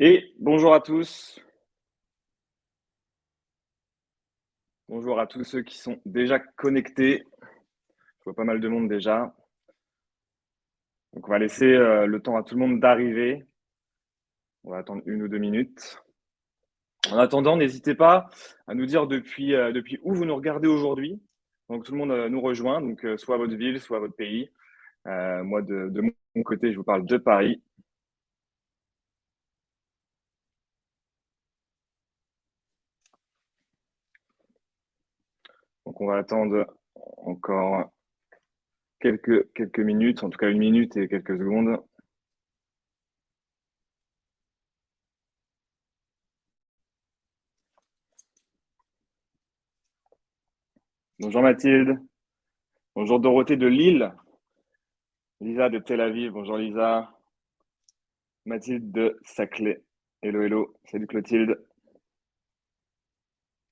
Et bonjour à tous. Bonjour à tous ceux qui sont déjà connectés. Je vois pas mal de monde déjà. Donc on va laisser le temps à tout le monde d'arriver. On va attendre 1 ou 2 minutes. En attendant, n'hésitez pas à nous dire depuis où vous nous regardez aujourd'hui. Donc tout le monde nous rejoint, donc soit votre ville, soit votre pays. Moi, de mon côté, je vous parle de Paris. Donc on va attendre encore quelques minutes, en tout cas 1 minute et quelques secondes. Bonjour Mathilde. Bonjour Dorothée de Lille. Lisa de Tel Aviv. Bonjour Lisa. Mathilde de Saclay. Hello, hello. Salut Clotilde.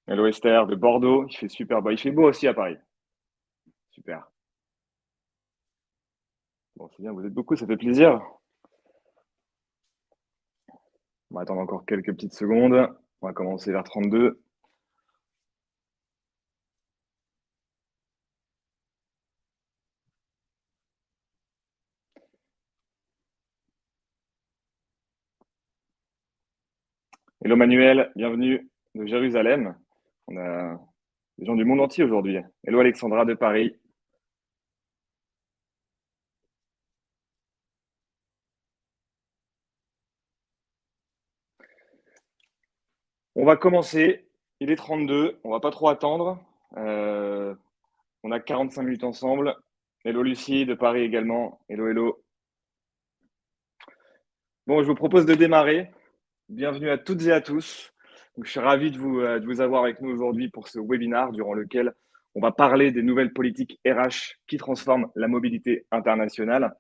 Hello Esther de Bordeaux. Il fait super beau. Il fait beau aussi à Paris. Super. Bon, c'est bien, vous êtes beaucoup, ça fait plaisir. On va attendre encore quelques petites secondes. On va commencer vers 32. Hello Manuel, bienvenue de Jérusalem. On a des gens du monde entier aujourd'hui. Hello Alexandra de Paris. On va commencer. Il est 32. On va pas trop attendre. Euh, on a 45 minutes ensemble. Hello Lucie de Paris également. Hello, hello. Bon, je vous propose de démarrer. Bienvenue à toutes et à tous. Donc, je suis ravi de vous avoir avec nous aujourd'hui pour ce webinaire durant lequel on va parler des nouvelles politiques RH qui transforment la mobilité internationale.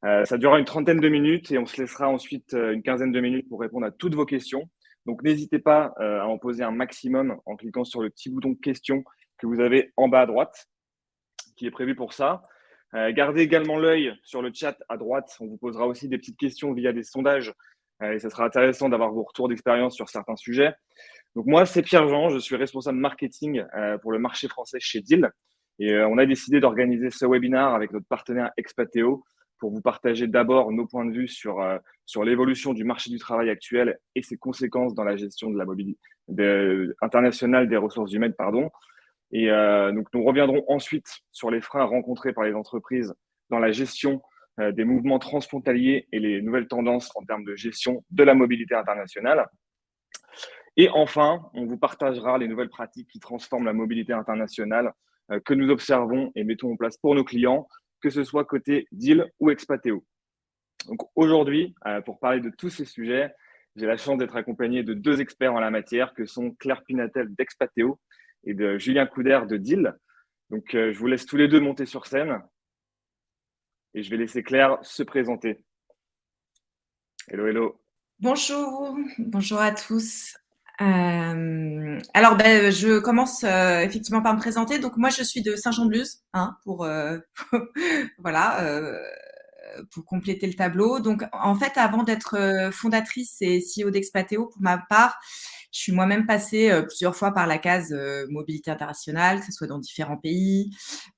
Ça durera une trentaine de minutes et on se laissera ensuite une quinzaine de minutes pour répondre à toutes vos questions. Donc, n'hésitez pas à en poser un maximum en cliquant sur le petit bouton questions que vous avez en bas à droite, qui est prévu pour ça. Gardez également l'œil sur le chat à droite. On vous posera aussi des petites questions via des sondages et ce sera intéressant d'avoir vos retours d'expérience sur certains sujets. Donc moi, c'est Pierre-Jean, je suis responsable marketing pour le marché français chez Deal. Et on a décidé d'organiser ce webinaire avec notre partenaire Expateo pour vous partager d'abord nos points de vue sur l'évolution du marché du travail actuel et ses conséquences dans la gestion de la mobilité internationale des ressources humaines, pardon. Et donc, nous reviendrons ensuite sur les freins rencontrés par les entreprises dans la gestion des mouvements transfrontaliers et les nouvelles tendances en termes de gestion de la mobilité internationale. Et enfin, on vous partagera les nouvelles pratiques qui transforment la mobilité internationale que nous observons et mettons en place pour nos clients, que ce soit côté deal ou Expateo. Donc aujourd'hui, pour parler de tous ces sujets, j'ai la chance d'être accompagné de deux experts en la matière que sont Claire Pinatel d'Expateo et de Julien Couder de Deal. Donc je vous laisse tous les deux monter sur scène et je vais laisser Claire se présenter. Hello, hello. Bonjour, bonjour à tous. Alors, je commence effectivement par me présenter. Donc, moi, je suis de Saint-Jean-de-Luz, hein, voilà, pour compléter le tableau. Donc, en fait, avant d'être fondatrice et CEO d'Expateo, pour ma part, je suis moi-même passée plusieurs fois par la case mobilité internationale, que ce soit dans différents pays,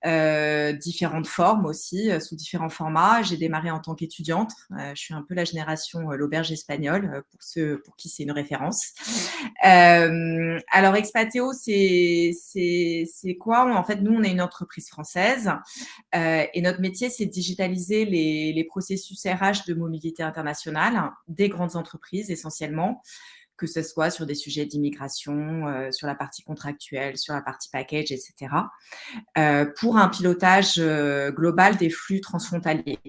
différentes formes aussi, sous différents formats. J'ai démarré en tant qu'étudiante. Je suis un peu la génération l'auberge espagnole, pour ceux pour qui c'est une référence. Alors, Expateo, c'est quoi? En fait, nous, on est une entreprise française et notre métier, c'est de digitaliser les processus RH de mobilité internationale des grandes entreprises essentiellement, que ce soit sur des sujets d'immigration, sur la partie contractuelle, sur la partie package, etc., pour un pilotage global des flux transfrontaliers.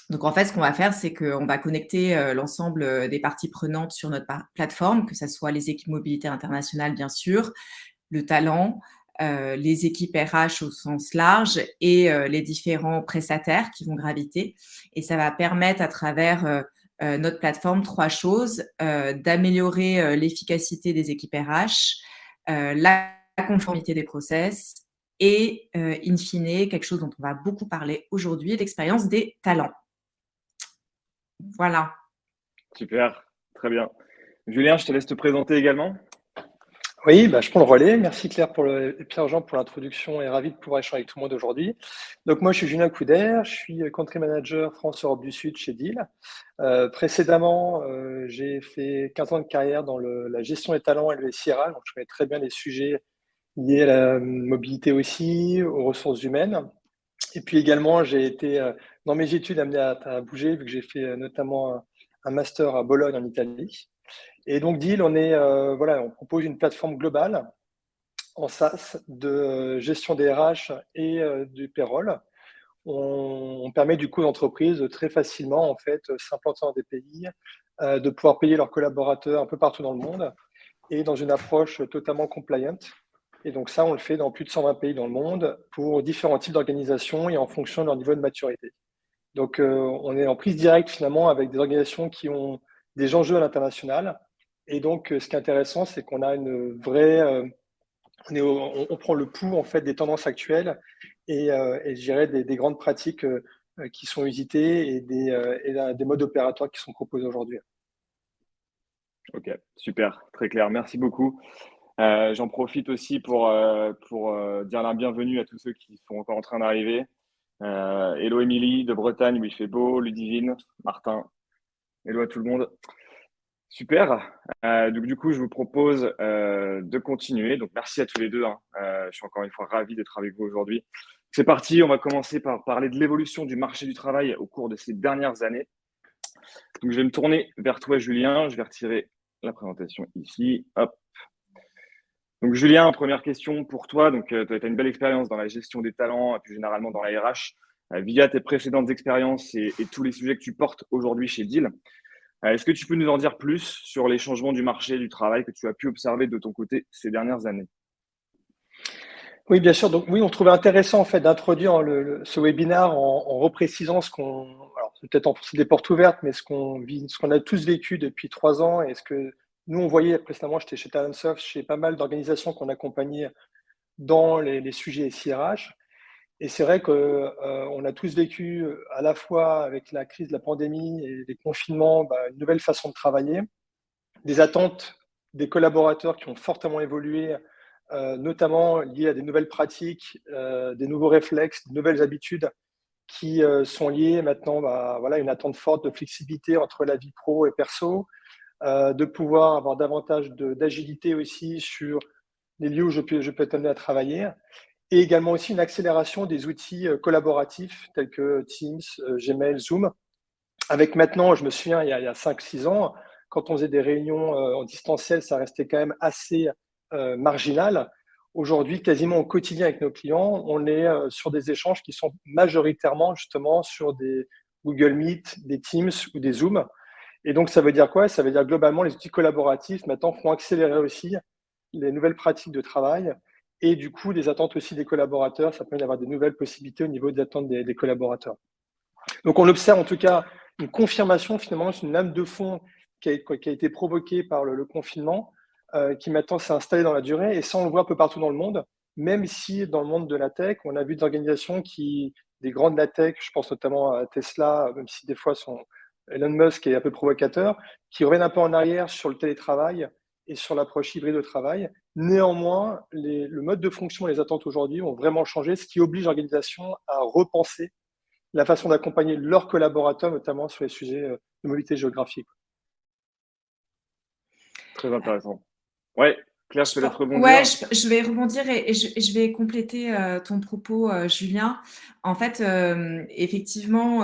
Donc, en fait, ce qu'on va faire, c'est qu'on va connecter l'ensemble des parties prenantes sur notre plateforme, que ce soit les équipes mobilité internationale, bien sûr, le talent, les équipes RH au sens large et les différents prestataires qui vont graviter. Et ça va permettre à travers notre plateforme trois choses, d'améliorer l'efficacité des équipes RH, la conformité des process et, in fine, quelque chose dont on va beaucoup parler aujourd'hui, l'expérience des talents. Voilà. Super. Très bien. Julien, je te laisse te présenter également. Oui, je prends le relais. Merci Claire et Pierre-Jean pour l'introduction et ravi de pouvoir échanger avec tout le monde aujourd'hui. Donc moi, je suis Julien Couder, je suis country manager France-Europe du Sud chez Deal. Précédemment, j'ai fait 15 ans de carrière dans la gestion des talents et le SIRH, donc je connais très bien les sujets liés à la mobilité aussi, aux ressources humaines. Et puis également, j'ai été, dans mes études, amené à bouger, vu que j'ai fait notamment un master à Bologne en Italie. Et donc Deal, on propose une plateforme globale en SaaS de gestion des RH et du payroll. On permet du coup aux entreprises de très facilement en fait s'implanter dans des pays, de pouvoir payer leurs collaborateurs un peu partout dans le monde et dans une approche totalement compliant. Et donc ça, on le fait dans plus de 120 pays dans le monde pour différents types d'organisations et en fonction de leur niveau de maturité. Donc on est en prise directe finalement avec des organisations qui ont des enjeux à l'international. Et donc ce qui est intéressant, c'est qu'on a une vraie on prend le pouls en fait des tendances actuelles et je dirais des grandes pratiques qui sont usitées et des modes opératoires qui sont proposés aujourd'hui. Ok, super, très clair. Merci beaucoup. J'en profite aussi pour dire la bienvenue à tous ceux qui sont encore en train d'arriver. Hello Émilie de Bretagne où il fait beau, Ludivine, Martin. Hello à tout le monde. Super. Donc du coup, je vous propose de continuer. Donc merci à tous les deux, hein. Je suis encore une fois ravi d'être avec vous aujourd'hui. C'est parti. On va commencer par parler de l'évolution du marché du travail au cours de ces dernières années. Donc je vais me tourner vers toi, Julien. Je vais retirer la présentation ici. Hop. Donc Julien, première question pour toi. Donc tu as une belle expérience dans la gestion des talents, et plus généralement dans la RH, via tes précédentes expériences et tous les sujets que tu portes aujourd'hui chez Deal. Est-ce que tu peux nous en dire plus sur les changements du marché du travail que tu as pu observer de ton côté ces dernières années? Oui, bien sûr. Donc oui, on trouvait intéressant en fait d'introduire ce webinaire en reprécisant alors c'est peut-être enfoncer des portes ouvertes, mais ce qu'on a tous vécu depuis 3 ans et ce que nous on voyait précédemment, j'étais chez Talentsoft, chez pas mal d'organisations qu'on accompagnait dans les sujets SIRH. Et c'est vrai qu'on a tous vécu à la fois avec la crise de la pandémie et les confinements, une nouvelle façon de travailler, des attentes des collaborateurs qui ont fortement évolué, notamment liées à des nouvelles pratiques, des nouveaux réflexes, de nouvelles habitudes qui sont liées maintenant à une attente forte de flexibilité entre la vie pro et perso, de pouvoir avoir davantage d'agilité aussi sur les lieux où je peux être amené à travailler. Et également aussi une accélération des outils collaboratifs tels que Teams, Gmail, Zoom. Avec maintenant, je me souviens, il y a 5-6 ans, quand on faisait des réunions en distanciel, ça restait quand même assez marginal. Aujourd'hui, quasiment au quotidien avec nos clients, on est sur des échanges qui sont majoritairement justement sur des Google Meet, des Teams ou des Zoom. Et donc, ça veut dire quoi? Ça veut dire globalement, les outils collaboratifs maintenant font accélérer aussi les nouvelles pratiques de travail et du coup, des attentes aussi des collaborateurs. Ça permet d'avoir des nouvelles possibilités au niveau des attentes des collaborateurs. Donc, on observe en tout cas une confirmation, finalement, c'est une lame de fond qui a été provoquée par le confinement, qui maintenant s'est installée dans la durée. Et ça, on le voit un peu partout dans le monde, même si dans le monde de la tech, on a vu des organisations des grandes de la tech, je pense notamment à Tesla, même si des fois Elon Musk est un peu provocateur, qui reviennent un peu en arrière sur le télétravail et sur l'approche hybride de travail. Néanmoins, le mode de fonction et les attentes aujourd'hui ont vraiment changé, ce qui oblige l'organisation à repenser la façon d'accompagner leurs collaborateurs, notamment sur les sujets de mobilité géographique. Très intéressant. Ouais, Claire, je te laisse rebondir. Ouais, je vais rebondir et je vais compléter ton propos, Julien. En fait, effectivement,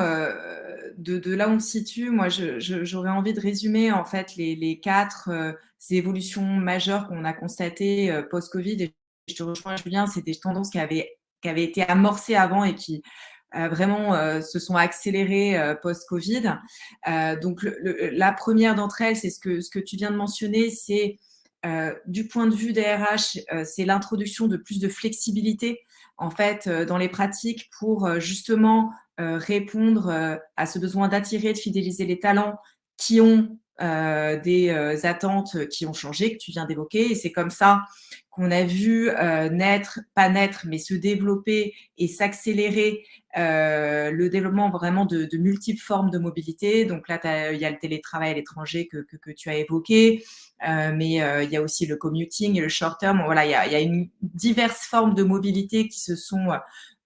de là où on se situe, moi, j'aurais envie de résumer en fait les 4 évolutions majeures qu'on a constatées post-Covid. Et je te rejoins, Julien, c'est des tendances qui avaient été amorcées avant et qui vraiment se sont accélérées post-Covid. Donc, la première d'entre elles, c'est ce que tu viens de mentionner, c'est du point de vue des RH, c'est l'introduction de plus de flexibilité en fait dans les pratiques pour justement répondre à ce besoin d'attirer, de fidéliser les talents qui ont des attentes qui ont changé, que tu viens d'évoquer. Et c'est comme ça qu'on a vu pas naître, mais se développer et s'accélérer le développement vraiment de multiples formes de mobilité. Donc là, il y a le télétravail à l'étranger que tu as évoqué, mais il y a aussi le commuting et le short term. Voilà, il y a diverses formes de mobilité qui se sont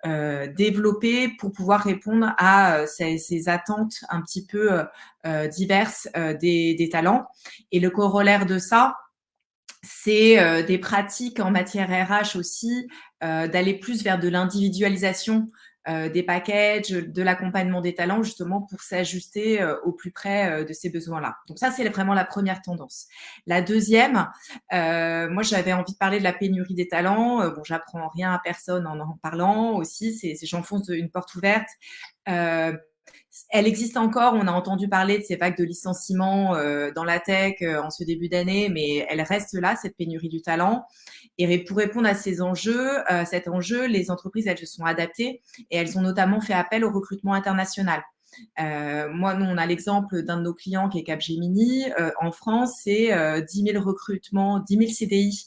développées pour pouvoir répondre à ces attentes un petit peu diverses des talents. Et le corollaire de ça, c'est des pratiques en matière RH aussi, d'aller plus vers de l'individualisation des packages, de l'accompagnement des talents, justement pour s'ajuster au plus près de ces besoins-là. Donc ça, c'est vraiment la première tendance. La deuxième, moi, j'avais envie de parler de la pénurie des talents. Bon, j'apprends rien à personne en parlant aussi, j'enfonce une porte ouverte. Elle existe encore, on a entendu parler de ces vagues de licenciements dans la tech en ce début d'année, mais elle reste là, cette pénurie du talent. Et pour répondre à cet enjeu, les entreprises, elles se sont adaptées et elles ont notamment fait appel au recrutement international. Nous, on a l'exemple d'un de nos clients qui est Capgemini. En France, c'est 10 000 recrutements, 10 000 CDI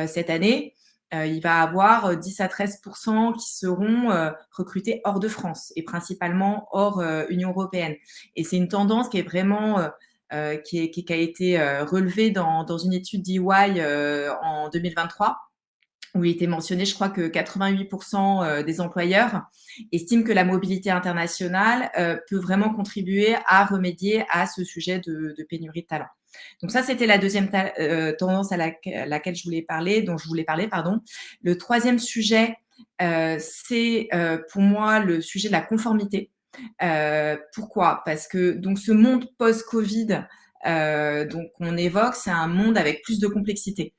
cette année. Il va avoir 10 à 13% qui seront recrutés hors de France et principalement hors Union européenne. Et c'est une tendance qui est vraiment qui a été relevée dans une étude d'EY en 2023, où il était mentionné, je crois que 88% des employeurs estiment que la mobilité internationale peut vraiment contribuer à remédier à ce sujet de pénurie de talent. Donc ça, c'était la deuxième tendance à laquelle je voulais parler, dont je voulais parler, pardon. Le troisième sujet, c'est pour moi le sujet de la conformité. Pourquoi ? Parce que donc ce monde post-Covid, donc on évoque, c'est un monde avec plus de complexité.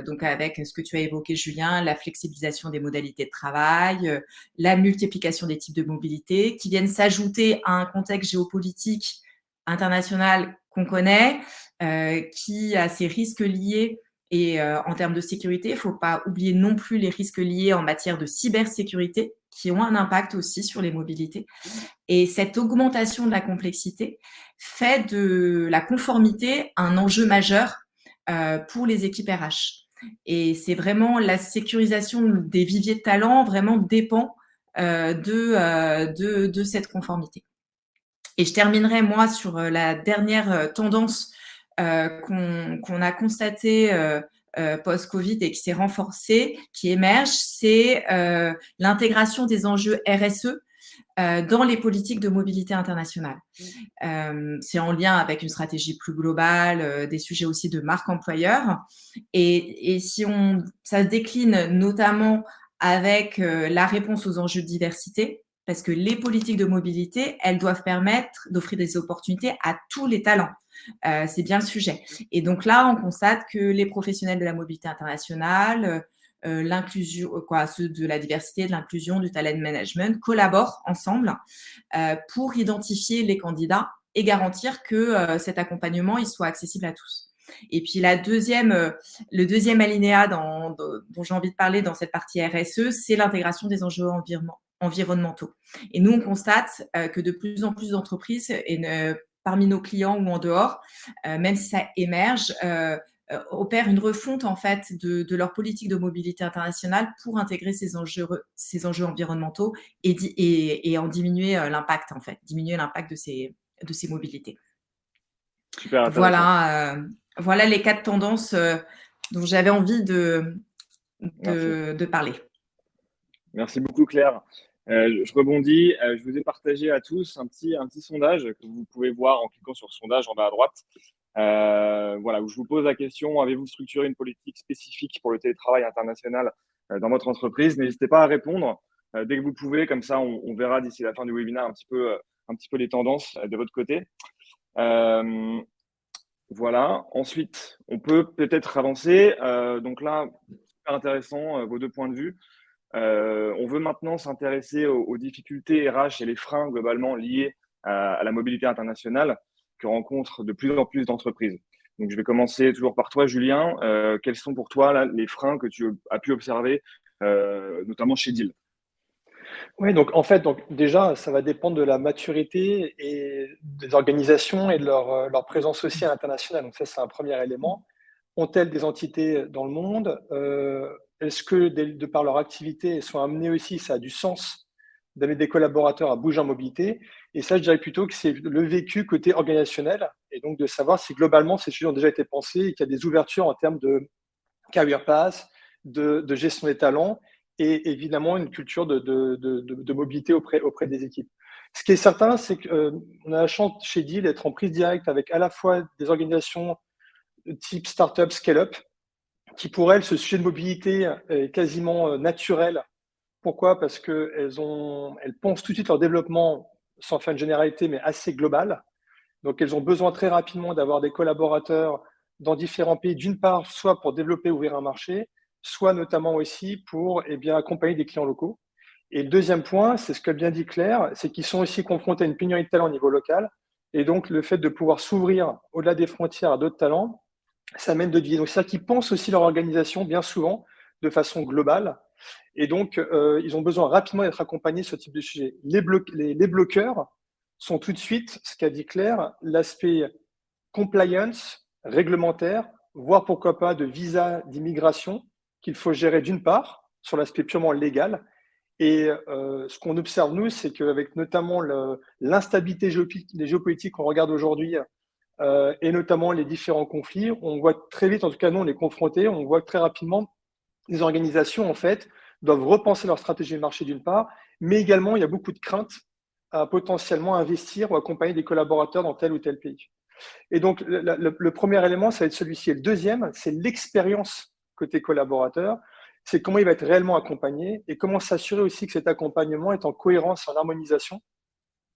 Donc avec ce que tu as évoqué, Julien, la flexibilisation des modalités de travail, la multiplication des types de mobilité, qui viennent s'ajouter à un contexte géopolitique international qu'on connaît, qui a ses risques liés. Et en termes de sécurité, il ne faut pas oublier non plus les risques liés en matière de cybersécurité, qui ont un impact aussi sur les mobilités. Et cette augmentation de la complexité fait de la conformité un enjeu majeur pour les équipes RH. Et c'est vraiment la sécurisation des viviers de talents vraiment dépend de cette conformité. Et je terminerai, moi, sur la dernière tendance qu'on a constatée post-Covid et qui s'est renforcée, qui émerge, c'est l'intégration des enjeux RSE dans les politiques de mobilité internationale. C'est en lien avec une stratégie plus globale, des sujets aussi de marque employeur. Et si ça se décline notamment avec la réponse aux enjeux de diversité, parce que les politiques de mobilité, elles doivent permettre d'offrir des opportunités à tous les talents. C'est bien le sujet. Et donc là, on constate que les professionnels de la mobilité internationale, l'inclusion, ceux de la diversité, de l'inclusion, du talent management, collaborent ensemble pour identifier les candidats et garantir que cet accompagnement il soit accessible à tous. Et puis le deuxième alinéa dont j'ai envie de parler dans cette partie RSE, c'est l'intégration des enjeux environnementaux. Et nous, on constate que de plus en plus d'entreprises, parmi nos clients ou en dehors, même si ça émerge, opèrent une refonte en fait de leur politique de mobilité internationale pour intégrer ces enjeux environnementaux et en diminuer l'impact en fait, diminuer l'impact de ces mobilités. Super intéressant. Voilà les 4 tendances dont j'avais envie de parler. Merci beaucoup, Claire. Je rebondis. Je vous ai partagé à tous un petit sondage que vous pouvez voir en cliquant sur sondage en bas à droite. Où je vous pose la question, avez-vous structuré une politique spécifique pour le télétravail international dans votre entreprise? N'hésitez pas à répondre dès que vous pouvez, comme ça on verra d'ici la fin du webinaire un petit peu les tendances de votre côté. Voilà, ensuite on peut peut-être avancer. Donc là, super intéressant vos 2 points de vue. On veut maintenant s'intéresser aux difficultés RH et les freins globalement liés à la mobilité internationale que rencontrent de plus en plus d'entreprises. Donc, je vais commencer toujours par toi, Julien. Quels sont pour toi là, les freins que tu as pu observer, notamment chez Deal? Oui, donc en fait, donc déjà, ça va dépendre de la maturité et des organisations et de leur présence aussi à l'international. Donc ça, c'est un premier élément. Ont-elles des entités dans le monde? Est-ce que de par leur activité, elles sont amenées aussi, ça a du sens d'amener des collaborateurs à bouger en mobilité? Et ça, je dirais plutôt que c'est le vécu côté organisationnel et donc de savoir si globalement ces sujets ont déjà été pensés et qu'il y a des ouvertures en termes de career path, de gestion des talents et évidemment une culture de mobilité auprès des équipes. Ce qui est certain, c'est qu'on a la chance chez Deal d'être en prise directe avec à la fois des organisations type startup, scale-up, qui pour elles, ce sujet de mobilité est quasiment naturel. Pourquoi? Parce qu'elles pensent tout de suite leur développement, sans faire une généralité, mais assez global. Donc, elles ont besoin très rapidement d'avoir des collaborateurs dans différents pays, d'une part, soit pour développer, ouvrir un marché, soit notamment aussi pour accompagner des clients locaux. Et le deuxième point, c'est ce qu'a bien dit Claire, c'est qu'ils sont aussi confrontés à une pénurie de talents au niveau local. Et donc, le fait de pouvoir s'ouvrir au-delà des frontières à d'autres talents, ça mène de vie. Donc, c'est ça qu'ils pensent aussi leur organisation, bien souvent, de façon globale. Et donc, ils ont besoin rapidement d'être accompagnés sur ce type de sujet. Les bloqueurs sont tout de suite, ce qu'a dit Claire, l'aspect compliance, réglementaire, voire pourquoi pas de visa d'immigration qu'il faut gérer d'une part, sur l'aspect purement légal. Et ce qu'on observe, nous, c'est qu'avec notamment l'instabilité géopolitique qu'on regarde aujourd'hui, et notamment les différents conflits, on voit très vite, en tout cas nous on est confrontés, on voit que très rapidement les organisations en fait doivent repenser leur stratégie de marché d'une part, mais également il y a beaucoup de craintes à potentiellement investir ou accompagner des collaborateurs dans tel ou tel pays. Et donc le premier élément, ça va être celui-ci. Et le deuxième, c'est l'expérience côté collaborateur, c'est comment il va être réellement accompagné et comment s'assurer aussi que cet accompagnement est en cohérence, en harmonisation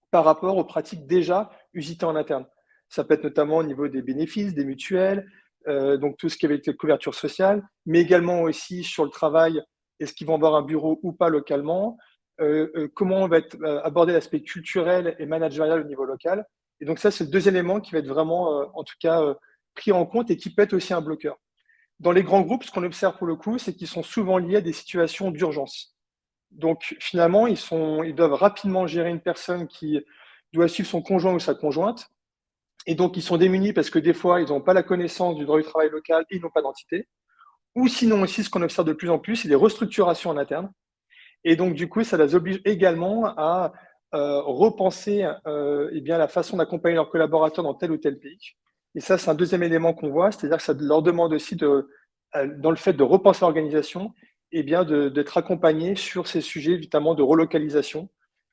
par rapport aux pratiques déjà usitées en interne. Ça peut être notamment au niveau des bénéfices, des mutuelles, donc tout ce qui avait été couverture sociale, mais également aussi sur le travail, est-ce qu'ils vont avoir un bureau ou pas localement, comment on va aborder l'aspect culturel et managérial au niveau local. Et donc ça, c'est le deuxième élément qui va être vraiment, en tout cas, pris en compte et qui peut être aussi un bloqueur. Dans les grands groupes, ce qu'on observe pour le coup, c'est qu'ils sont souvent liés à des situations d'urgence. Donc finalement, ils doivent rapidement gérer une personne qui doit suivre son conjoint ou sa conjointe. Et donc, ils sont démunis parce que des fois, ils n'ont pas la connaissance du droit du travail local et ils n'ont pas d'entité. Ou sinon aussi, ce qu'on observe de plus en plus, c'est des restructurations en interne. Et donc, du coup, ça les oblige également à repenser la façon d'accompagner leurs collaborateurs dans tel ou tel pays. Et ça, c'est un deuxième élément qu'on voit, c'est-à-dire que ça leur demande aussi, dans le fait de repenser l'organisation, d'être accompagnés sur ces sujets, évidemment, de relocalisation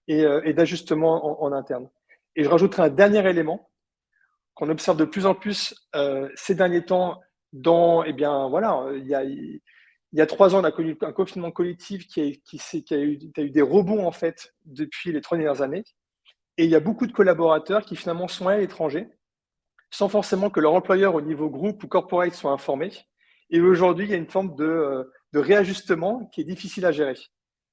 et d'ajustement en interne. Et je rajouterai un dernier élément qu'on observe de plus en plus ces derniers temps il y a 3 ans, on a connu un confinement collectif qui a eu des rebonds en fait depuis les 3 dernières années. Et il y a beaucoup de collaborateurs qui finalement sont à l'étranger, sans forcément que leur employeur au niveau groupe ou corporate soit informé. Et aujourd'hui, il y a une forme de réajustement qui est difficile à gérer.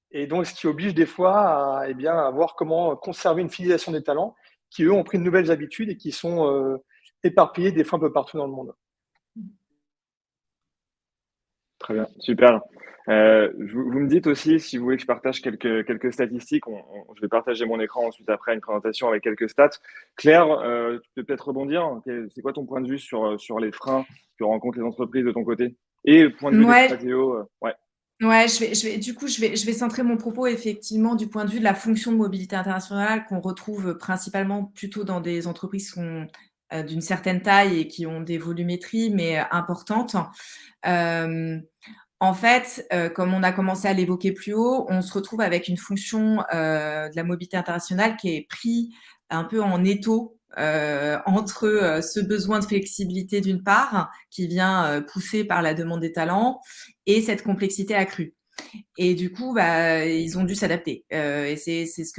Et donc, ce qui oblige des fois à voir comment conserver une fidélisation des talents qui, eux, ont pris de nouvelles habitudes et qui sont éparpillés des fois un peu partout dans le monde. Très bien, super. Vous me dites aussi, si vous voulez que je partage quelques statistiques, je vais partager mon écran ensuite après une présentation avec quelques stats. Claire, tu peux peut-être rebondir. C'est quoi ton point de vue sur les freins que rencontrent les entreprises de ton côté? Et le point de vue d'Expateo, ouais. Ouais, je vais centrer mon propos effectivement du point de vue de la fonction de mobilité internationale qu'on retrouve principalement plutôt dans des entreprises qui sont d'une certaine taille et qui ont des volumétries, mais importantes. En fait, comme on a commencé à l'évoquer plus haut, on se retrouve avec une fonction de la mobilité internationale qui est prise un peu en étau entre ce besoin de flexibilité d'une part, qui vient poussé par la demande des talents, et cette complexité accrue. Et du coup, ils ont dû s'adapter. Et c'est ce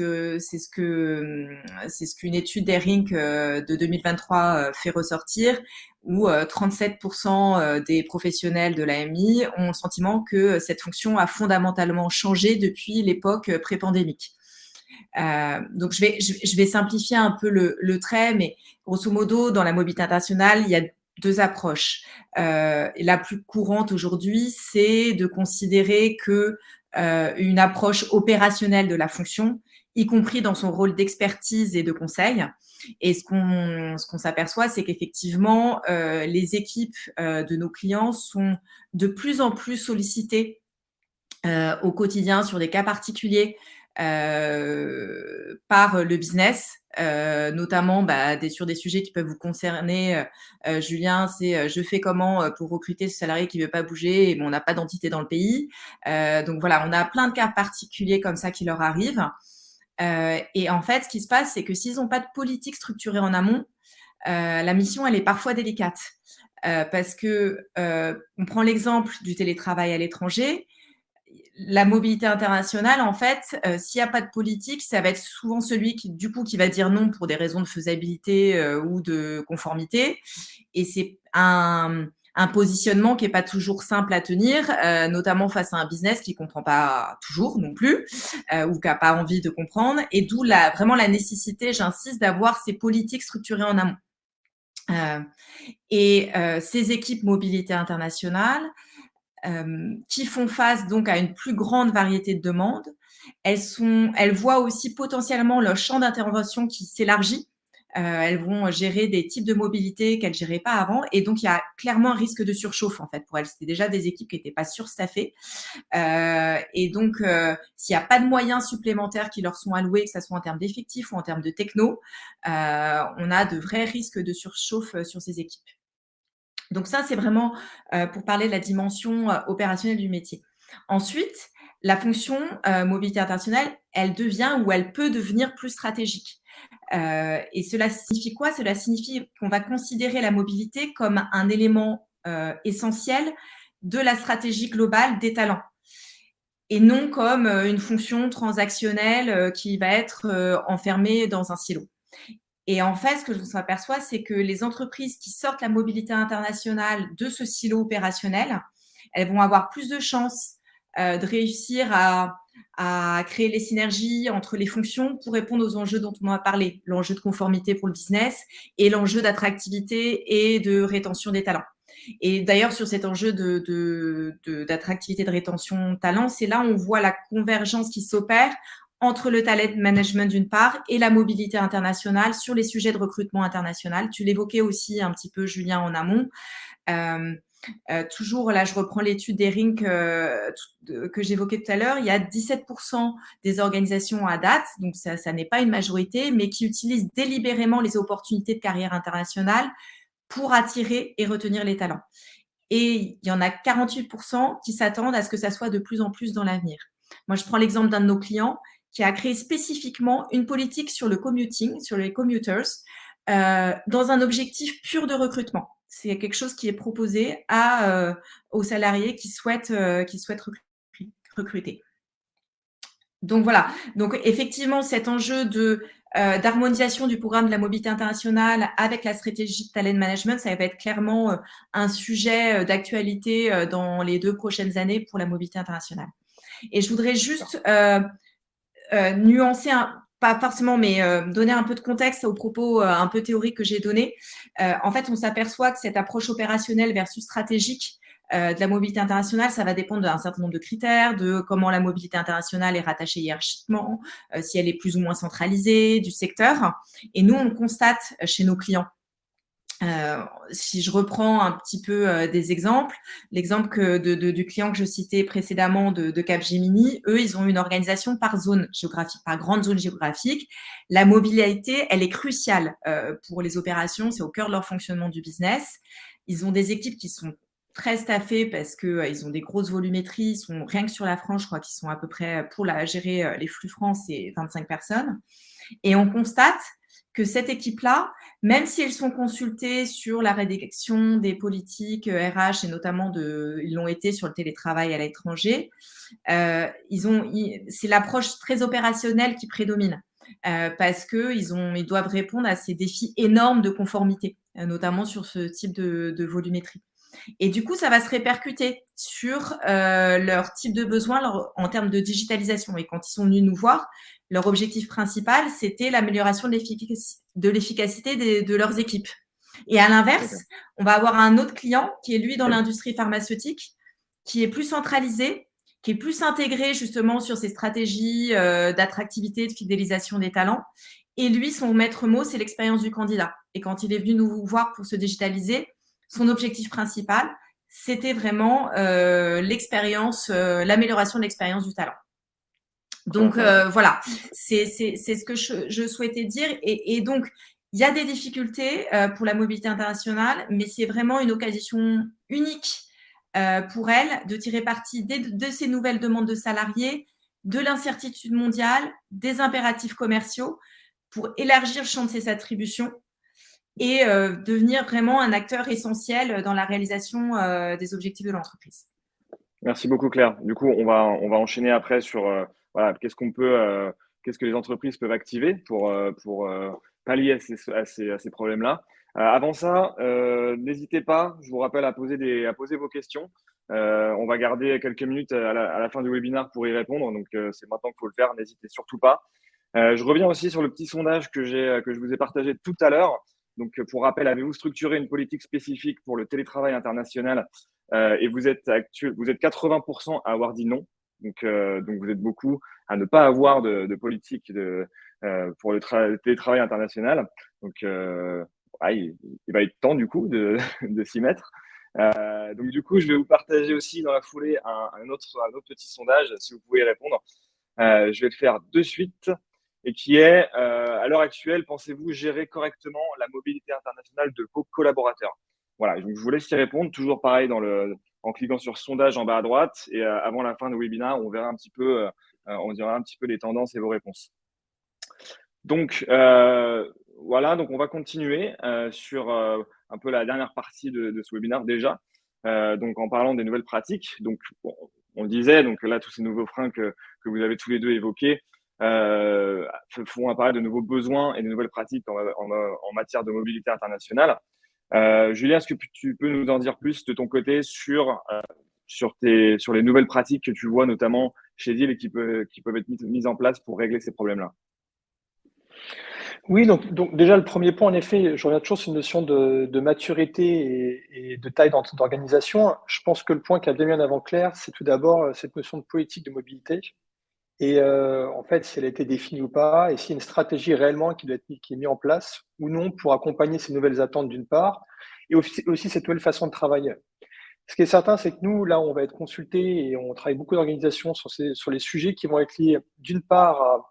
qu'une étude d'Ering de 2023 fait ressortir, où 37% des professionnels de l'AMI ont le sentiment que cette fonction a fondamentalement changé depuis l'époque pré-pandémique. Donc, je vais simplifier un peu le trait, mais grosso modo, dans la mobilité internationale, il y a 2 approches. La plus courante aujourd'hui, c'est de considérer que une approche opérationnelle de la fonction, y compris dans son rôle d'expertise et de conseil. Et ce qu'on s'aperçoit, c'est qu'effectivement, les équipes de nos clients sont de plus en plus sollicitées au quotidien sur des cas particuliers par le business, notamment sur des sujets qui peuvent vous concerner, Julien, c'est je fais comment pour recruter ce salarié qui ne veut pas bouger et on n'a pas d'entité dans le pays. Donc voilà, on a plein de cas particuliers comme ça qui leur arrivent. Et en fait, ce qui se passe, c'est que s'ils n'ont pas de politique structurée en amont, la mission, elle est parfois délicate. Parce que on prend l'exemple du télétravail à l'étranger. La mobilité internationale, en fait, s'il n'y a pas de politique, ça va être souvent celui qui va dire non pour des raisons de faisabilité ou de conformité. Et c'est un positionnement qui n'est pas toujours simple à tenir, notamment face à un business qui ne comprend pas toujours non plus ou qui n'a pas envie de comprendre. Et d'où vraiment la nécessité, j'insiste, d'avoir ces politiques structurées en amont. Ces équipes mobilité internationale, qui font face donc à une plus grande variété de demandes. Elles voient aussi potentiellement leur champ d'intervention qui s'élargit. Elles vont gérer des types de mobilité qu'elles ne géraient pas avant. Et donc, il y a clairement un risque de surchauffe, en fait, pour elles. C'était déjà des équipes qui n'étaient pas surstaffées. Et donc, s'il n'y a pas de moyens supplémentaires qui leur sont alloués, que ce soit en termes d'effectifs ou en termes de techno, on a de vrais risques de surchauffe sur ces équipes. Donc ça, c'est vraiment pour parler de la dimension opérationnelle du métier. Ensuite, la fonction mobilité internationale, elle devient ou elle peut devenir plus stratégique. Et cela signifie quoi? Cela signifie qu'on va considérer la mobilité comme un élément essentiel de la stratégie globale des talents et non comme une fonction transactionnelle qui va être enfermée dans un silo. Et en fait, ce que je s'aperçoit, c'est que les entreprises qui sortent la mobilité internationale de ce silo opérationnel, elles vont avoir plus de chances de réussir à créer les synergies entre les fonctions pour répondre aux enjeux dont on a parlé, l'enjeu de conformité pour le business et l'enjeu d'attractivité et de rétention des talents. Et d'ailleurs, sur cet enjeu d'attractivité, de rétention talent, c'est là où on voit la convergence qui s'opère entre le talent management d'une part et la mobilité internationale sur les sujets de recrutement international. Tu l'évoquais aussi un petit peu, Julien, en amont. Toujours, là, je reprends l'étude d'Ering que j'évoquais tout à l'heure. Il y a 17% des organisations à date, donc ça n'est pas une majorité, mais qui utilisent délibérément les opportunités de carrière internationale pour attirer et retenir les talents. Et il y en a 48% qui s'attendent à ce que ça soit de plus en plus dans l'avenir. Moi, je prends l'exemple d'un de nos clients qui a créé spécifiquement une politique sur le commuting, sur les commuters, dans un objectif pur de recrutement. C'est quelque chose qui est proposé aux salariés qui souhaitent recruter. Donc voilà. Donc effectivement, cet enjeu d'harmonisation du programme de la mobilité internationale avec la stratégie de talent management, ça va être clairement un sujet d'actualité dans les 2 prochaines années pour la mobilité internationale. Et je voudrais juste nuancer, pas forcément, mais donner un peu de contexte aux propos un peu théoriques que j'ai donnés. En fait, on s'aperçoit que cette approche opérationnelle versus stratégique de la mobilité internationale, ça va dépendre d'un certain nombre de critères, de comment la mobilité internationale est rattachée hiérarchiquement, si elle est plus ou moins centralisée, du secteur. Et nous, on constate chez nos clients, si je reprends un petit peu des exemples, l'exemple du client que je citais précédemment de Capgemini, eux, ils ont une organisation par zone géographique, par grande zone géographique. La mobilité, elle est cruciale pour les opérations, c'est au cœur de leur fonctionnement du business. Ils ont des équipes qui sont très staffées parce qu'ils ont des grosses volumétries. Ils sont, rien que sur la France, je crois qu'ils sont à peu près, pour gérer les flux France, c'est 25 personnes. Et on constate que cette équipe-là, même si elles sont consultées sur la rédaction des politiques RH et notamment ils l'ont été sur le télétravail à l'étranger, c'est l'approche très opérationnelle qui prédomine parce qu'ils doivent répondre à ces défis énormes de conformité, notamment sur ce type de volumétrie. Et du coup, ça va se répercuter sur leur type de besoin en termes de digitalisation. Et quand ils sont venus nous voir, leur objectif principal, c'était l'amélioration de l'efficacité de leurs équipes. Et à l'inverse, on va avoir un autre client qui est, lui, dans l'industrie pharmaceutique, qui est plus centralisé, qui est plus intégré justement sur ces stratégies d'attractivité, de fidélisation des talents. Et lui, son maître mot, c'est l'expérience du candidat. Et quand il est venu nous voir pour se digitaliser, son objectif principal, c'était vraiment l'expérience, l'amélioration de l'expérience du talent. Donc voilà, c'est ce que je souhaitais dire. Et donc, il y a des difficultés pour la mobilité internationale, mais c'est vraiment une occasion unique pour elle de tirer parti de ces nouvelles demandes de salariés, de l'incertitude mondiale, des impératifs commerciaux, pour élargir le champ de ses attributions et devenir vraiment un acteur essentiel dans la réalisation des objectifs de l'entreprise. Merci beaucoup, Claire. Du coup, on va enchaîner après sur voilà, qu'est-ce que les entreprises peuvent activer pour pallier à ces problèmes-là. Avant ça, n'hésitez pas, je vous rappelle à poser vos questions. On va garder quelques minutes à la fin du webinaire pour y répondre, donc c'est maintenant qu'il faut le faire, n'hésitez surtout pas. Je reviens aussi sur le petit sondage que je vous ai partagé tout à l'heure. Donc, pour rappel, avez-vous structuré une politique spécifique pour le télétravail international et vous êtes 80% à avoir dit non. Donc vous êtes beaucoup à ne pas avoir de politique pour le télétravail international. Donc, il va être temps du coup de s'y mettre. Donc du coup, je vais vous partager aussi dans la foulée un autre petit sondage, si vous pouvez y répondre. Je vais le faire de suite et qui est, à l'heure actuelle, pensez-vous gérer correctement la mobilité internationale de vos collaborateurs? Voilà, donc je vous laisse y répondre, toujours pareil en cliquant sur sondage en bas à droite et avant la fin du webinaire, on verra un petit peu, on dira un petit peu les tendances et vos réponses. Donc voilà, donc on va continuer sur un peu la dernière partie de ce webinaire déjà, donc en parlant des nouvelles pratiques. Donc bon, on le disait, donc là tous ces nouveaux freins que vous avez tous les deux évoqués font apparaître de nouveaux besoins et de nouvelles pratiques en matière de mobilité internationale. Julien, est-ce que tu peux nous en dire plus de ton côté sur les nouvelles pratiques que tu vois notamment chez Deal et qui peuvent être mises en place pour régler ces problèmes-là? Oui, donc déjà le premier point, en effet, je reviens toujours sur une notion de maturité et de taille d'organisation. Je pense que le point qui a bien mis en avant Claire, c'est tout d'abord cette notion de politique de mobilité. Et en fait, si elle a été définie ou pas, et s'il y a une stratégie réellement qui est mise en place ou non pour accompagner ces nouvelles attentes d'une part, et aussi cette nouvelle façon de travailler. Ce qui est certain, c'est que nous, là, on va être consultés et on travaille beaucoup d'organisations sur les sujets qui vont être liés, d'une part, à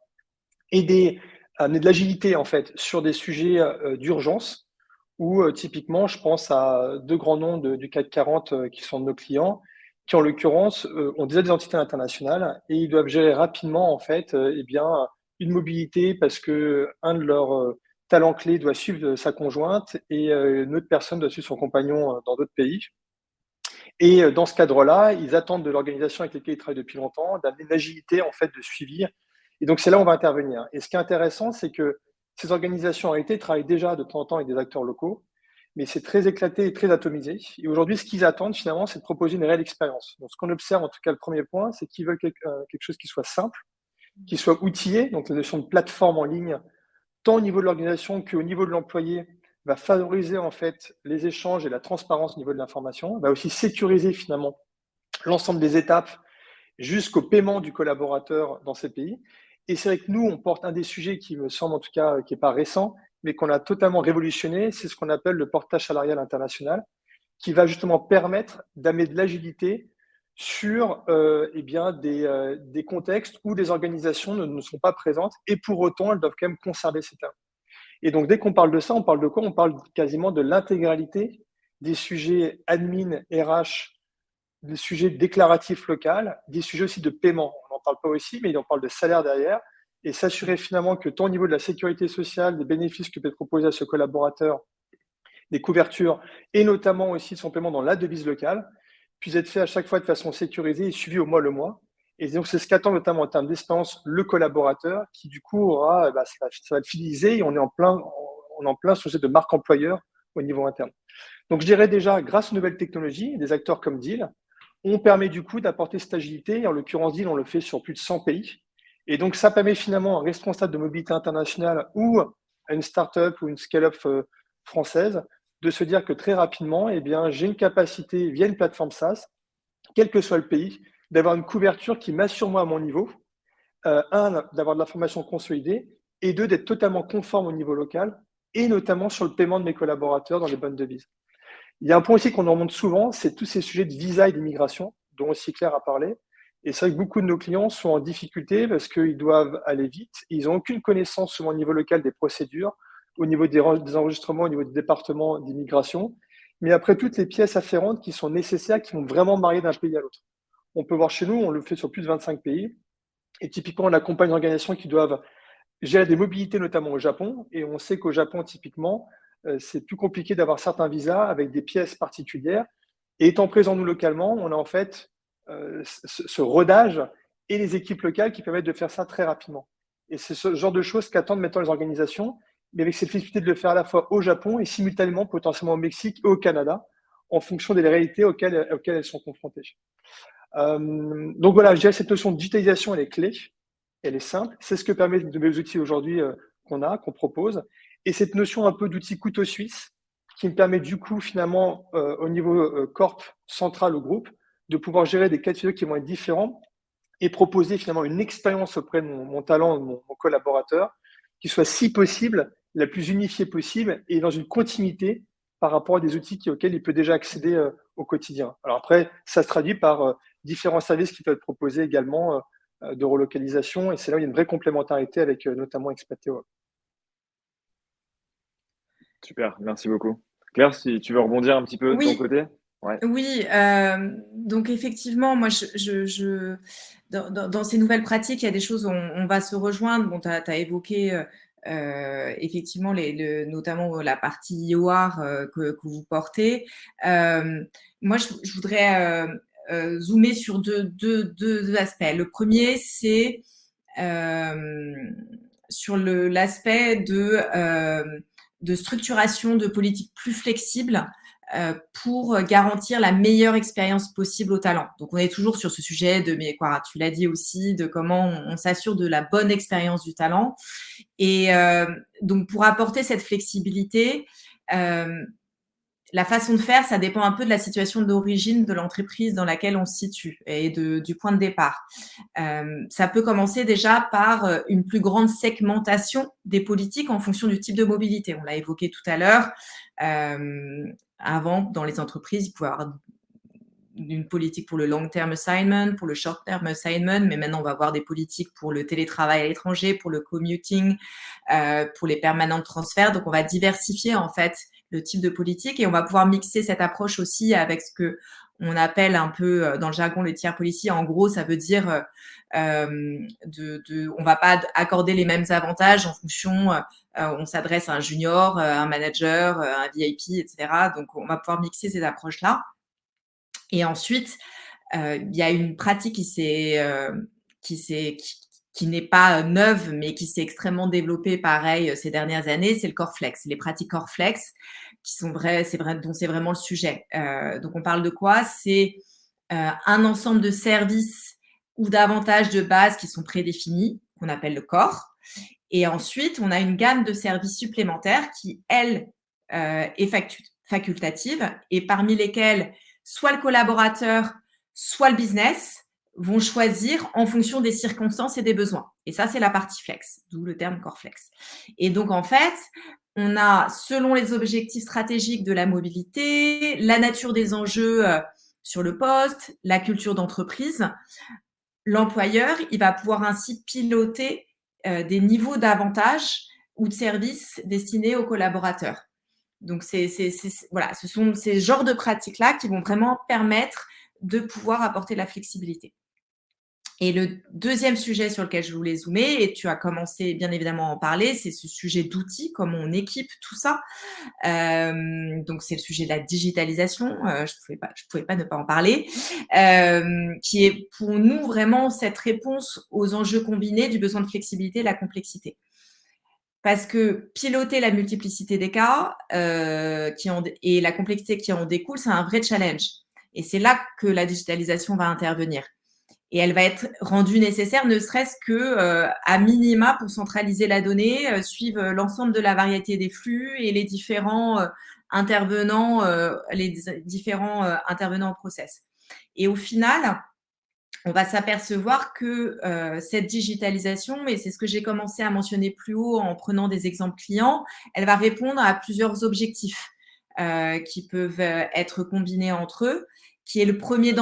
aider à amener de l'agilité, en fait, sur des sujets d'urgence, où typiquement, je pense à deux grands noms du CAC 40 qui sont de nos clients, qui en l'occurrence ont déjà des entités internationales et ils doivent gérer rapidement, en fait, eh bien, une mobilité parce que un de leurs talents clés doit suivre sa conjointe et une autre personne doit suivre son compagnon dans d'autres pays. Et dans ce cadre-là, ils attendent de l'organisation avec laquelle ils travaillent depuis longtemps d'amener une agilité, en fait, de suivi. Et donc, c'est là où on va intervenir. Et ce qui est intéressant, c'est que ces organisations, en réalité, travaillent déjà de temps en temps avec des acteurs locaux, mais c'est très éclaté et très atomisé. Et aujourd'hui, ce qu'ils attendent, finalement, c'est de proposer une réelle expérience. Donc, ce qu'on observe, en tout cas, le premier point, c'est qu'ils veulent quelque chose qui soit simple, qui soit outillé, donc la notion de plateforme en ligne, tant au niveau de l'organisation qu'au niveau de l'employé, va favoriser en fait les échanges et la transparence au niveau de l'information, va aussi sécuriser finalement l'ensemble des étapes jusqu'au paiement du collaborateur dans ces pays. Et c'est vrai que nous, on porte un des sujets qui me semble en tout cas qui n'est pas récent, mais qu'on a totalement révolutionné, c'est ce qu'on appelle le portage salarial international, qui va justement permettre d'amener de l'agilité sur eh bien, des contextes où des organisations ne sont pas présentes et pour autant, elles doivent quand même conserver ces termes. Et donc, dès qu'on parle de ça, on parle de quoi? On parle quasiment de l'intégralité des sujets admin, RH, des sujets déclaratifs locaux, des sujets aussi de paiement. On n'en parle pas aussi, mais on parle de salaire derrière et s'assurer finalement que tant au niveau de la sécurité sociale, des bénéfices que peut proposer à ce collaborateur, des couvertures et notamment aussi son paiement dans la devise locale, puisse être fait à chaque fois de façon sécurisée et suivi au mois le mois. Et donc, c'est ce qu'attend notamment en termes d'expérience le collaborateur qui, du coup, aura, ça va le fidéliser et on est en plein sujet de marque employeur au niveau interne. Donc, je dirais déjà, grâce aux nouvelles technologies, des acteurs comme Deal, on permet du coup d'apporter cette agilité. En l'occurrence, Deal, on le fait sur plus de 100 pays. Et donc, ça permet finalement à un responsable de mobilité internationale ou à une start-up ou une scale-up française de se dire que très rapidement, eh bien, j'ai une capacité via une plateforme SaaS, quel que soit le pays, d'avoir une couverture qui m'assure moi à mon niveau, un, d'avoir de l'information consolidée, et deux, d'être totalement conforme au niveau local, et notamment sur le paiement de mes collaborateurs dans les bonnes devises. Il y a un point aussi qu'on nous remonte souvent, c'est tous ces sujets de visa et d'immigration, dont aussi Claire a parlé. Et c'est vrai que beaucoup de nos clients sont en difficulté parce qu'ils doivent aller vite. Ils n'ont aucune connaissance, souvent au niveau local, des procédures, au niveau des enregistrements, au niveau du département d'immigration. Mais après, toutes les pièces afférentes qui sont nécessaires, qui vont vraiment marier d'un pays à l'autre. On peut voir chez nous, on le fait sur plus de 25 pays. Et typiquement, on accompagne des organisations qui doivent gérer des mobilités, notamment au Japon. Et on sait qu'au Japon, typiquement, c'est plus compliqué d'avoir certains visas avec des pièces particulières. Et étant présent nous localement, on a en fait ce rodage et les équipes locales qui permettent de faire ça très rapidement. Et c'est ce genre de choses qu'attendent maintenant les organisations, mais avec cette flexibilité de le faire à la fois au Japon et simultanément potentiellement au Mexique et au Canada, en fonction des réalités auxquelles elles sont confrontées. Donc voilà, je dirais que cette notion de digitalisation, elle est clé, elle est simple. C'est ce que permettent de mes outils aujourd'hui qu'on propose. Et cette notion un peu d'outil couteau suisse, qui me permet du coup finalement au niveau corp central au groupe, de pouvoir gérer des cas de figure qui vont être différents et proposer finalement une expérience auprès de mon talent, de mon collaborateur, qui soit si possible la plus unifiée possible et dans une continuité par rapport à des outils auxquels il peut déjà accéder au quotidien. Alors après, ça se traduit par différents services qui peuvent être proposés également de relocalisation, et c'est là où il y a une vraie complémentarité avec notamment Expateo. Super, merci beaucoup. Claire, si tu veux rebondir un petit peu de ton Oui, côté. Ouais. oui. Donc effectivement, moi, dans ces nouvelles pratiques, il y a des choses où on va se rejoindre. Bon, tu as évoqué effectivement notamment la partie IOR que vous portez. Moi, je voudrais zoomer sur deux aspects. Le premier, c'est sur l'aspect de structuration de politiques plus flexibles pour garantir la meilleure expérience possible aux talents. Donc, on est toujours sur ce sujet mais quoi, tu l'as dit aussi, de comment on s'assure de la bonne expérience du talent. Et donc, pour apporter cette flexibilité, la façon de faire, ça dépend un peu de la situation d'origine de l'entreprise dans laquelle on se situe et du point de départ. Ça peut commencer déjà par une plus grande segmentation des politiques en fonction du type de mobilité. On l'a évoqué tout à l'heure. Avant, dans les entreprises, il pouvait y avoir une politique pour le long-term assignment, pour le short-term assignment, mais maintenant, on va avoir des politiques pour le télétravail à l'étranger, pour le commuting, pour les permanents transferts. Donc, on va diversifier, en fait, le type de politique et on va pouvoir mixer cette approche aussi avec ce que on appelle un peu dans le jargon le tiers policy. En gros, ça veut dire on va pas accorder les mêmes avantages en fonction on s'adresse à un junior, un manager, un VIP, etc. Donc, on va pouvoir mixer ces approches-là. Et ensuite, il y a une pratique qui n'est pas neuve, mais qui s'est extrêmement développée, pareil, ces dernières années, c'est le core flex. Les pratiques core flex, qui sont vraies, dont c'est vraiment le sujet. Donc, on parle de quoi? C'est un ensemble de services ou d'avantages de base qui sont prédéfinis, qu'on appelle le core. Et ensuite, on a une gamme de services supplémentaires qui, elle, est facultative et parmi lesquels soit le collaborateur, soit le business vont choisir en fonction des circonstances et des besoins. Et ça, c'est la partie flex, d'où le terme core flex. Et donc, en fait, on a, selon les objectifs stratégiques de la mobilité, la nature des enjeux sur le poste, la culture d'entreprise, l'employeur, il va pouvoir ainsi piloter des niveaux d'avantages ou de services destinés aux collaborateurs. Donc, voilà, ce sont ces genres de pratiques-là qui vont vraiment permettre de pouvoir apporter la flexibilité. Et le deuxième sujet sur lequel je voulais zoomer, et tu as commencé bien évidemment à en parler, c'est ce sujet d'outils, comment on équipe tout ça. Donc, c'est le sujet de la digitalisation. Je pouvais pas ne pas en parler, qui est pour nous vraiment cette réponse aux enjeux combinés du besoin de flexibilité et de la complexité. Parce que piloter la multiplicité des cas et la complexité qui en découle, c'est un vrai challenge. Et c'est là que la digitalisation va intervenir. Et elle va être rendue nécessaire, ne serait-ce que à minima pour centraliser la donnée, suivre l'ensemble de la variété des flux et les différents intervenants au process. Et au final, on va s'apercevoir que cette digitalisation, et c'est ce que j'ai commencé à mentionner plus haut en prenant des exemples clients, elle va répondre à plusieurs objectifs qui peuvent être combinés entre eux. Qui est le premier,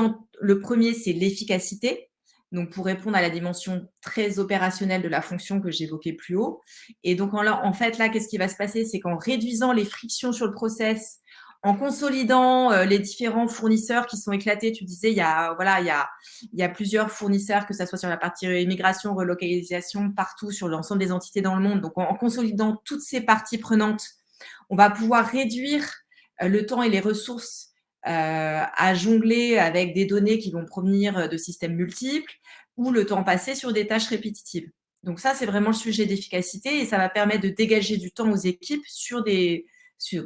c'est l'efficacité. Donc, pour répondre à la dimension très opérationnelle de la fonction que j'évoquais plus haut. Et donc, en fait, là, qu'est-ce qui va se passer? C'est qu'en réduisant les frictions sur le process, en consolidant les différents fournisseurs qui sont éclatés, tu disais, il y a plusieurs fournisseurs, que ce soit sur la partie immigration, relocalisation, partout, sur l'ensemble des entités dans le monde. Donc, en consolidant toutes ces parties prenantes, on va pouvoir réduire le temps et les ressources à jongler avec des données qui vont provenir de systèmes multiples ou le temps passé sur des tâches répétitives. Donc ça, c'est vraiment le sujet d'efficacité et ça va permettre de dégager du temps aux équipes sur des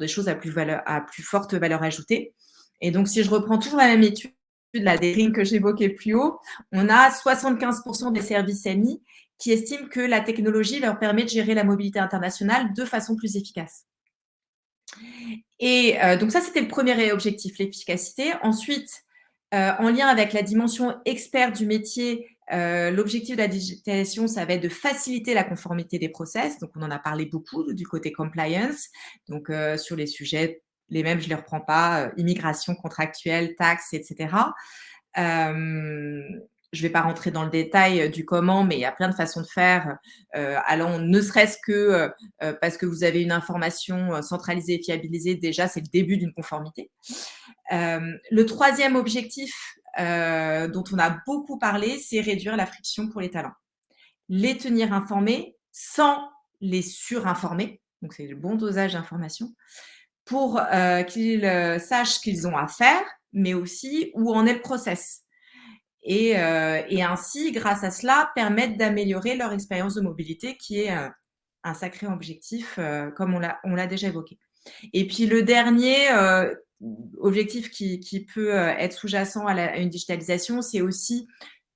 choses à plus forte valeur ajoutée. Et donc, si je reprends toujours la même étude, la des que j'évoquais plus haut, on a 75% des services MI qui estiment que la technologie leur permet de gérer la mobilité internationale de façon plus efficace. Et donc ça, c'était le premier objectif, l'efficacité. Ensuite, en lien avec la dimension expert du métier, l'objectif de la digitalisation, ça va être de faciliter la conformité des process. Donc, on en a parlé beaucoup du côté compliance. Donc, sur les sujets, les mêmes, je ne les reprends pas, immigration contractuelle, taxes, etc. Je ne vais pas rentrer dans le détail du comment, mais il y a plein de façons de faire, allant ne serait-ce que parce que vous avez une information centralisée et fiabilisée, déjà, c'est le début d'une conformité. Le troisième objectif dont on a beaucoup parlé, c'est réduire la friction pour les talents. Les tenir informés sans les surinformer, donc c'est le bon dosage d'information, pour qu'ils sachent ce qu'ils ont à faire, mais aussi où en est le process. Et ainsi, grâce à cela, permettre d'améliorer leur expérience de mobilité, qui est un sacré objectif, comme on l'a déjà évoqué. Et puis le dernier objectif qui peut être sous-jacent à une digitalisation, c'est aussi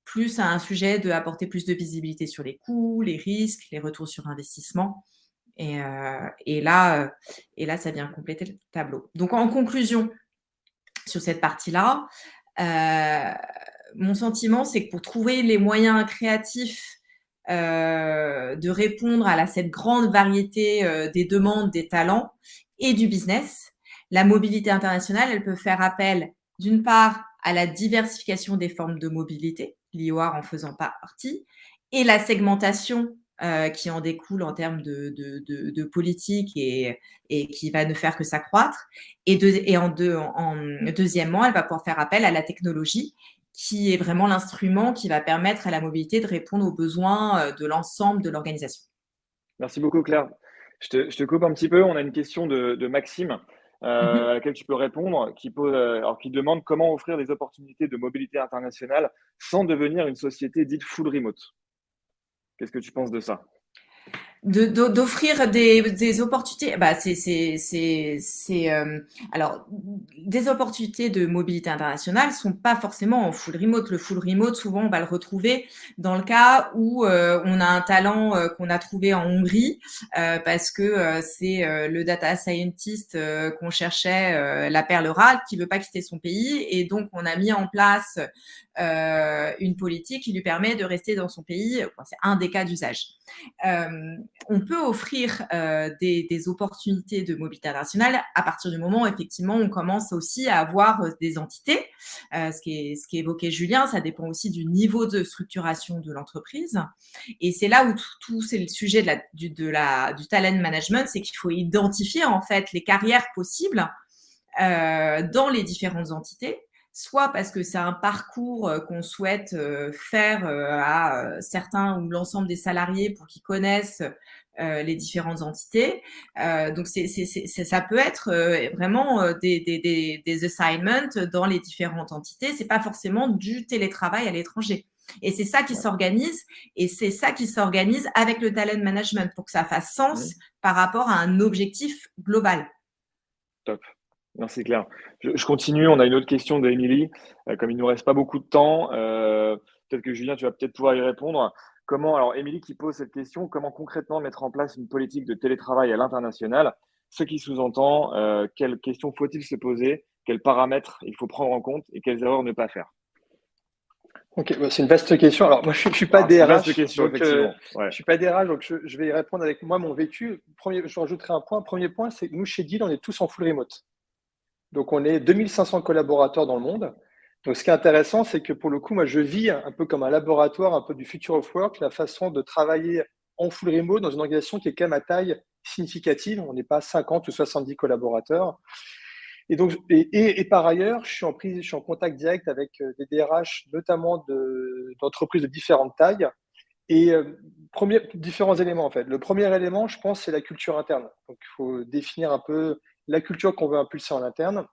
plus un sujet d'apporter plus de visibilité sur les coûts, les risques, les retours sur investissement. Et là, ça vient compléter le tableau. Donc, en conclusion, sur cette partie-là, mon sentiment, c'est que pour trouver les moyens créatifs de répondre à cette grande variété des demandes, des talents et du business, la mobilité internationale, elle peut faire appel d'une part à la diversification des formes de mobilité, l'IOR en faisant partie, et la segmentation qui en découle en termes de politique et qui va ne faire que s'accroître. Deuxièmement, elle va pouvoir faire appel à la technologie qui est vraiment l'instrument qui va permettre à la mobilité de répondre aux besoins de l'ensemble de l'organisation. Merci beaucoup, Claire. Je te coupe un petit peu. On a une question de Maxime à laquelle tu peux répondre, qui demande comment offrir des opportunités de mobilité internationale sans devenir une société dite full remote. Qu'est-ce que tu penses de ça? D'offrir des opportunités, alors des opportunités de mobilité internationale sont pas forcément en full remote. Le full remote, souvent on va le retrouver dans le cas où on a un talent qu'on a trouvé en Hongrie parce que c'est le data scientist qu'on cherchait, la perle rare, qui veut pas quitter son pays, et donc on a mis en place une politique qui lui permet de rester dans son pays. C'est un des cas d'usage. On peut offrir des opportunités de mobilité internationale à partir du moment où effectivement on commence aussi à avoir des entités. Ce qui est évoqué Julien, ça dépend aussi du niveau de structuration de l'entreprise. Et c'est là où tout c'est le sujet du talent management, c'est qu'il faut identifier en fait les carrières possibles dans les différentes entités, soit parce que c'est un parcours qu'on souhaite faire à certains ou l'ensemble des salariés pour qu'ils connaissent les différentes entités. Donc, ça peut être vraiment des assignments dans les différentes entités. C'est pas forcément du télétravail à l'étranger. Et c'est ça qui s'organise, et c'est ça qui s'organise avec le talent management pour que ça fasse sens par rapport à un objectif global. Top. Merci Claire. Je continue. On a une autre question d'Émilie. Comme il ne nous reste pas beaucoup de temps, peut-être que Julien, tu vas peut-être pouvoir y répondre. Alors, Émilie qui pose cette question, comment concrètement mettre en place une politique de télétravail à l'international? Ce qui sous-entend, quelles questions faut-il se poser? Quels paramètres il faut prendre en compte et quelles erreurs ne pas faire? Ok, c'est une vaste question. Alors, moi, je suis pas C'est une vaste DRH, question, donc effectivement. Ouais. je suis pas DRH, donc je vais y répondre avec moi, mon vécu. Je rajouterai un point. Premier point, c'est que nous, chez Deal, on est tous en full remote. Donc, on est 2500 collaborateurs dans le monde. Donc, ce qui est intéressant, c'est que pour le coup, moi, je vis un peu comme un laboratoire, un peu du future of work, la façon de travailler en full remote dans une organisation qui est quand même à taille significative. On n'est pas 50 ou 70 collaborateurs. Et donc, par ailleurs, je suis en contact direct avec des DRH, notamment d'entreprises de différentes tailles. Et différents éléments en fait. Le premier élément, je pense, c'est la culture interne. Donc, il faut définir un peu la culture qu'on veut impulser en interne.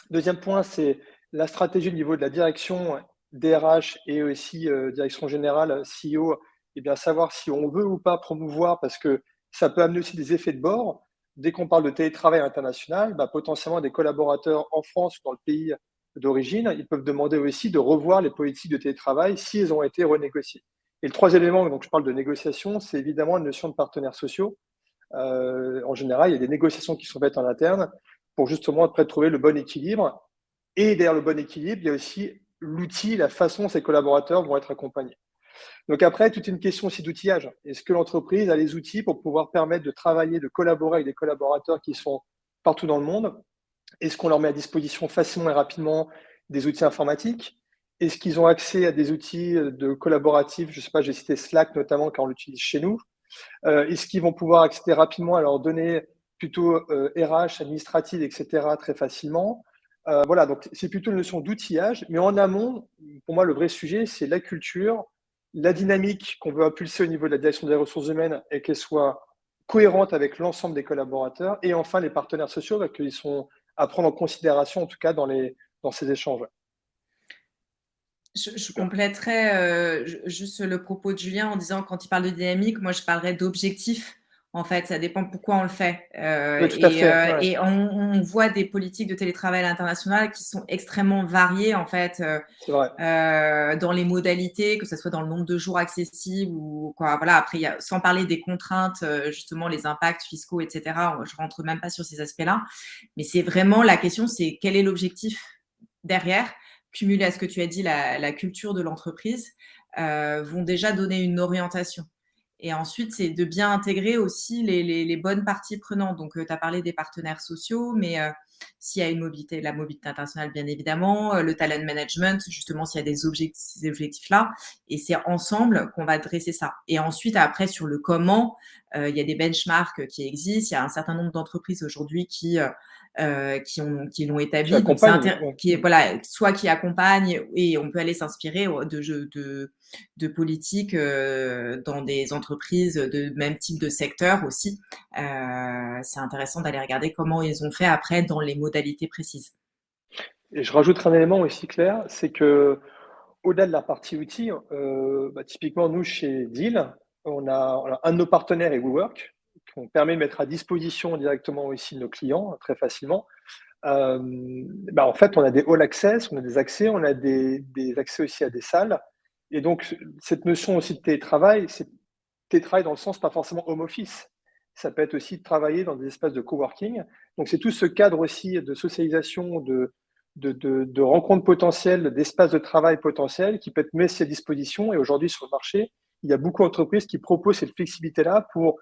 Deuxième point, c'est la stratégie au niveau de la direction DRH et aussi direction générale, CEO, et bien savoir si on veut ou pas promouvoir, parce que ça peut amener aussi des effets de bord. Dès qu'on parle de télétravail international, bah, potentiellement des collaborateurs en France ou dans le pays d'origine, ils peuvent demander aussi de revoir les politiques de télétravail si elles ont été renégociées. Et le troisième élément, donc je parle de négociation, c'est évidemment la notion de partenaires sociaux. En général, il y a des négociations qui sont faites en interne pour justement après trouver le bon équilibre. Et derrière le bon équilibre, il y a aussi l'outil, la façon dont ces collaborateurs vont être accompagnés. Donc après, toute une question aussi d'outillage. Est-ce que l'entreprise a les outils pour pouvoir permettre de travailler, de collaborer avec des collaborateurs qui sont partout dans le monde? Est-ce qu'on leur met à disposition facilement et rapidement des outils informatiques? Est-ce qu'ils ont accès à des outils de collaboratifs? Je ne sais pas, j'ai cité Slack notamment quand on l'utilise chez nous. Est-ce qu'ils vont pouvoir accéder rapidement à leurs données plutôt RH, administratives, etc., très facilement? Voilà, donc c'est plutôt une notion d'outillage, mais en amont, pour moi, le vrai sujet, c'est la culture, la dynamique qu'on veut impulser au niveau de la direction des ressources humaines et qu'elle soit cohérente avec l'ensemble des collaborateurs, et enfin les partenaires sociaux, qu'ils sont à prendre en considération, en tout cas dans ces échanges. Je Super. compléterais juste le propos de Julien en disant quand il parle de dynamique, moi je parlerais d'objectif. En fait, ça dépend pourquoi on le fait. Oui, tout à fait. Ouais. Et on voit des politiques de télétravail à l'international qui sont extrêmement variées en fait C'est vrai. dans les modalités, que ce soit dans le nombre de jours accessibles ou quoi. Voilà. Après, sans parler des contraintes, justement les impacts fiscaux, etc. Je rentre même pas sur ces aspects-là, mais c'est vraiment la question, c'est quel est l'objectif derrière, cumulé à ce que tu as dit, la culture de l'entreprise, vont déjà donner une orientation. Et ensuite, c'est de bien intégrer aussi les bonnes parties prenantes. Donc, tu as parlé des partenaires sociaux, mais s'il y a une mobilité, la mobilité internationale, bien évidemment, le talent management, justement, s'il y a ces objectifs-là. Et c'est ensemble qu'on va dresser ça. Et ensuite, après, sur le comment, il y a des benchmarks qui existent. Il y a un certain nombre d'entreprises aujourd'hui qui l'ont Qui établi. Donc, accompagne. voilà, soit qui accompagnent et on peut aller s'inspirer de politiques dans des entreprises de même type de secteur aussi. C'est intéressant d'aller regarder comment ils ont fait après dans les modalités précises. Et je rajouterai un élément aussi clair, c'est que au-delà de la partie outils, typiquement nous chez Deal, on a un de nos partenaires est WeWork, qu'on permet de mettre à disposition directement aussi nos clients très facilement. En fait, on a des all access, on a des accès, on a des accès aussi à des salles. Et donc, cette notion aussi de télétravail, c'est télétravail dans le sens pas forcément home office. Ça peut être aussi de travailler dans des espaces de coworking. Donc, c'est tout ce cadre aussi de socialisation, de rencontres potentielles, d'espaces de travail potentiels qui peut être mis à disposition. Et aujourd'hui, sur le marché, il y a beaucoup d'entreprises qui proposent cette flexibilité-là pour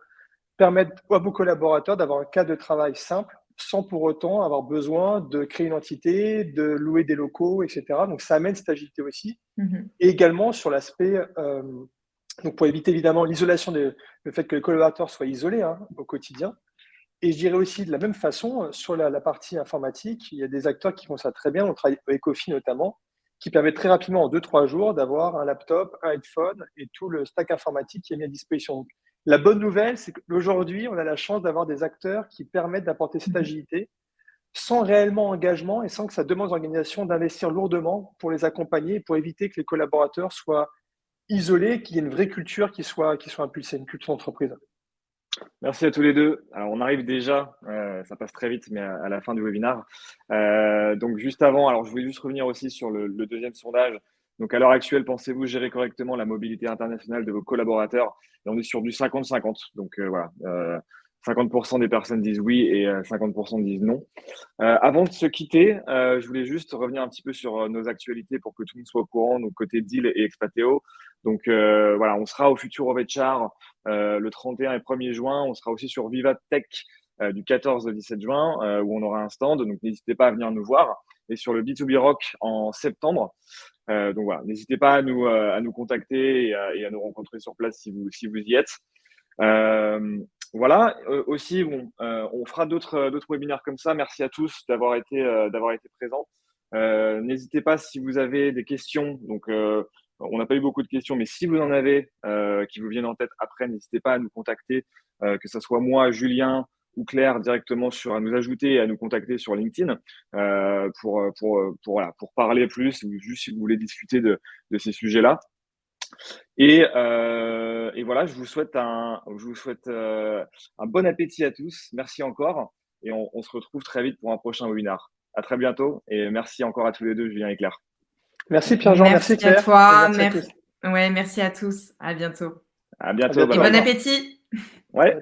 permettre à vos collaborateurs d'avoir un cadre de travail simple sans pour autant avoir besoin de créer une entité, de louer des locaux, etc. Donc, ça amène cette agilité aussi. Et également sur l'aspect, donc pour éviter évidemment l'isolation, le fait que les collaborateurs soient isolés au quotidien. Et je dirais aussi de la même façon, sur la partie informatique, il y a des acteurs qui font ça très bien. On travaille avec Ecofi notamment, qui permet très rapidement, en 2-3 jours, d'avoir un laptop, un iPhone et tout le stack informatique qui est mis à disposition. Donc, la bonne nouvelle, c'est qu'aujourd'hui, on a la chance d'avoir des acteurs qui permettent d'apporter cette agilité sans réellement engagement et sans que ça demande aux organisations d'investir lourdement pour les accompagner et pour éviter que les collaborateurs soient isolés, qu'il y ait une vraie culture qui soit impulsée, une culture d'entreprise. Merci à tous les deux. Alors, on arrive déjà, ça passe très vite, mais à la fin du webinaire. Donc, juste avant, alors je voulais juste revenir aussi sur le deuxième sondage. Donc, à l'heure actuelle, pensez-vous gérer correctement la mobilité internationale de vos collaborateurs? Et on est sur du 50-50. Donc, voilà. 50% des personnes disent oui et 50% disent non. Avant de se quitter, je voulais juste revenir un petit peu sur nos actualités pour que tout le monde soit au courant, donc côté deal et Expateo. Donc voilà, on sera au Futuro Vetchar le 31 et 1er juin. On sera aussi sur Viva Tech du 14 au 17 juin où on aura un stand. Donc n'hésitez pas à venir nous voir. Et sur le B2B Rock en septembre. Donc voilà, n'hésitez pas à nous contacter et à nous rencontrer sur place si vous y êtes. Voilà, aussi, bon, on fera d'autres webinaires comme ça. Merci à tous d'avoir été présents. N'hésitez pas si vous avez des questions. Donc, on n'a pas eu beaucoup de questions, mais si vous en avez qui vous viennent en tête après, n'hésitez pas à nous contacter, que ce soit moi, Julien ou Claire directement à nous ajouter et à nous contacter sur LinkedIn voilà, pour parler plus ou juste si vous voulez discuter de ces sujets-là. Et voilà, je vous souhaite un bon appétit à tous. Merci encore. Et on se retrouve très vite pour un prochain webinar. À très bientôt. Et merci encore à tous les deux, Julien et Claire. Merci Pierre-Jean, merci Claire. À toi. Merci à tous. Ouais, merci à tous. À bientôt. À bientôt. À bientôt. Et bon appétit. Ouais.